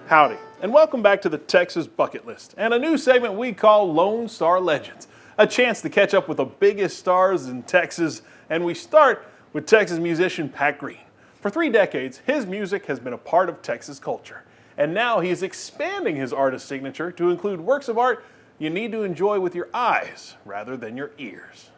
Howdy, and welcome back to the Texas Bucket List, and a new segment we call Lone Star Legends. A chance to catch up with the biggest stars in Texas, and we start with Texas musician Pat Green. For 3 decades, his music has been a part of Texas culture, and now he is expanding his artist signature to include works of art you need to enjoy with your eyes rather than your ears.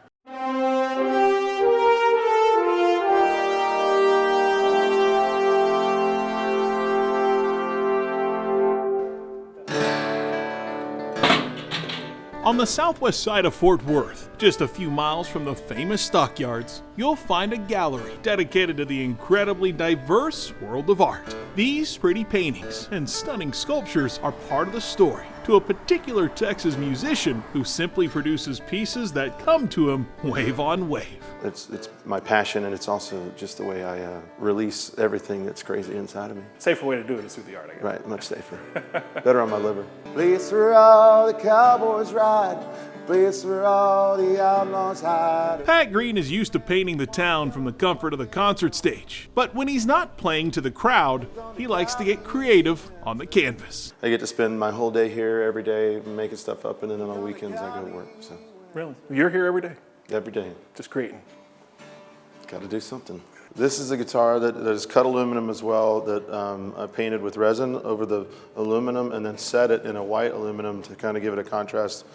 On the southwest side of Fort Worth, just a few miles from the famous stockyards, you'll find a gallery dedicated to the incredibly diverse world of art. These pretty paintings and stunning sculptures are part of the story to a particular Texas musician who simply produces pieces that come to him wave on wave. It's my passion, and it's also just the way I release everything that's crazy inside of me. Safer way to do it is through the art, I guess. Right, much safer. Better on my liver. Place where all the cowboys ride, place where all the outlaws hide. Pat Green is used to painting the town from the comfort of the concert stage. But when he's not playing to the crowd, he likes to get creative on the canvas. I get to spend my whole day here every day making stuff up, and then on my weekends I go to work. So Really? You're here every day? every day. Just creating. Got to do something. This is a guitar that is cut aluminum as well, that I painted with resin over the aluminum and then set it in a white aluminum to kind of give it a contrast.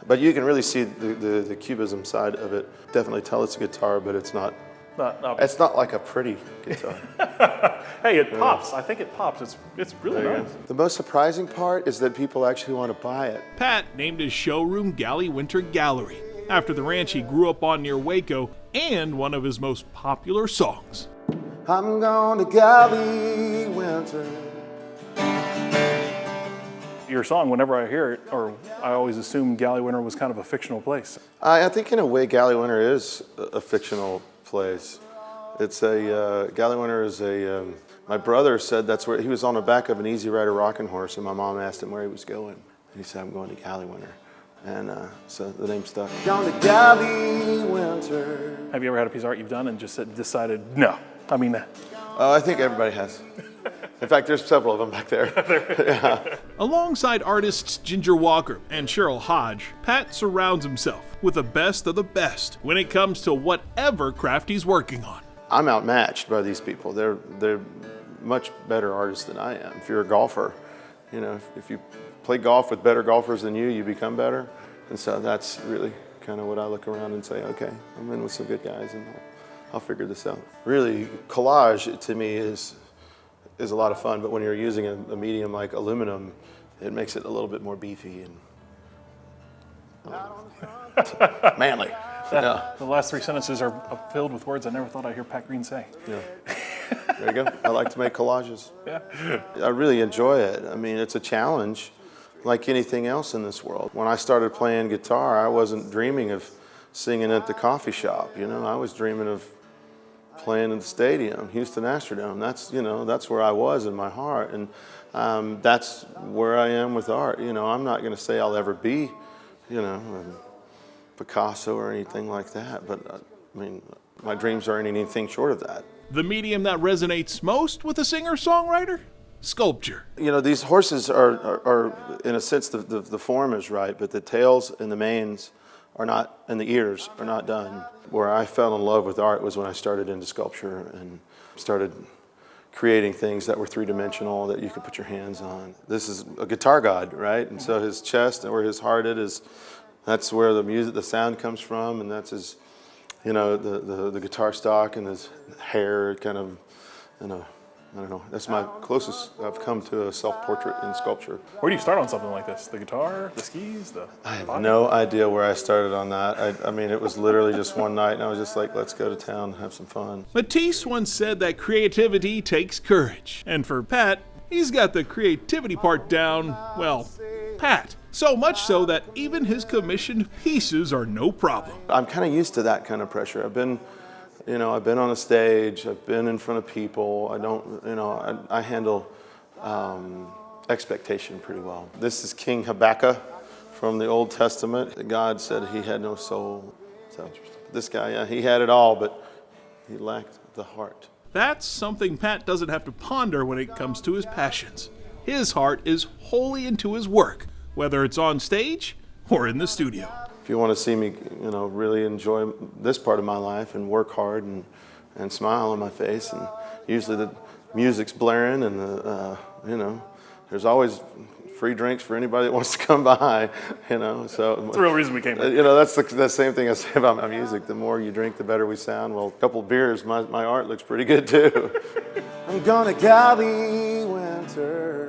But you can really see the cubism side of it. Definitely tell it's a guitar, but it's not. It's not like a pretty guitar. Hey, it pops. I think it pops. It's really nice. The most surprising part is that people actually want to buy it. Pat named his showroom Galleywinter Gallery after the ranch he grew up on near Waco and one of his most popular songs. I'm going to Galleywinter. Your song, whenever I hear it, or I always assume Galleywinter was kind of a fictional place. I think in a way Galleywinter is a fictional place. It's a, Galleywinter is a, my brother said that's where, he was on the back of an Easy Rider rocking horse, and my mom asked him where he was going. And he said, I'm going to Galleywinter. And so the name stuck. Going to Galleywinter. Have you ever had a piece of art you've done and just decided, no, I mean that? I think everybody has. In fact, there's several of them back there. Yeah. Alongside artists Ginger Walker and Cheryl Hodge, Pat surrounds himself with the best of the best when it comes to whatever craft he's working on. I'm outmatched by these people. They're much better artists than I am. If you're a golfer, you know, if you play golf with better golfers than you become better. And so that's really kind of what I look around and say, okay, I'm in with some good guys and I'll figure this out. Really, collage to me is a lot of fun, but when you're using a medium like aluminum, it makes it a little bit more beefy and manly. Yeah. The last 3 sentences are filled with words I never thought I'd hear Pat Green say. Yeah. There you go. I like to make collages. Yeah. I really enjoy it. I mean, it's a challenge like anything else in this world. When I started playing guitar, I wasn't dreaming of singing at the coffee shop, you know. I was dreaming of playing in the stadium, Houston Astrodome. That's, you know, that's where I was in my heart, and that's where I am with art. You know, I'm not going to say I'll ever be, you know, Picasso or anything like that, but I mean, my dreams aren't anything short of that. The medium that resonates most with a singer-songwriter? Sculpture. You know, these horses are in a sense, the form is right, but the tails and the manes are not, and the ears are not done. Where I fell in love with art was when I started into sculpture and started creating things that were 3-dimensional that you could put your hands on. This is a guitar god, right? And so his chest and where his heart is, that's where the music, the sound comes from, and that's his, you know, the guitar stock and his hair kind of, you know, I don't know. That's my closest I've come to a self-portrait in sculpture. Where do you start on something like this? The guitar, the skis, the I have body? no idea where I started on that. I mean, it was literally just one night, and I was just like, let's go to town and have some fun. Matisse once said that creativity takes courage. And for Pat, he's got the creativity part down, well, pat. So much so that even his commissioned pieces are no problem. I'm kind of used to that kind of pressure. I've been on a stage, I've been in front of people. I handle expectation pretty well. This is King Habakkuk from the Old Testament. God said he had no soul. So this guy, yeah, he had it all, but he lacked the heart. That's something Pat doesn't have to ponder when it comes to his passions. His heart is wholly into his work, whether it's on stage or in the studio. If you want to see me, really enjoy this part of my life and work hard and smile on my face, and usually the music's blaring and there's always free drinks for anybody that wants to come by, so. That's the real reason we came here. That's the same thing I say about my music. The more you drink, the better we sound. Well, a couple of beers, my art looks pretty good too. I'm gonna Galleywinter.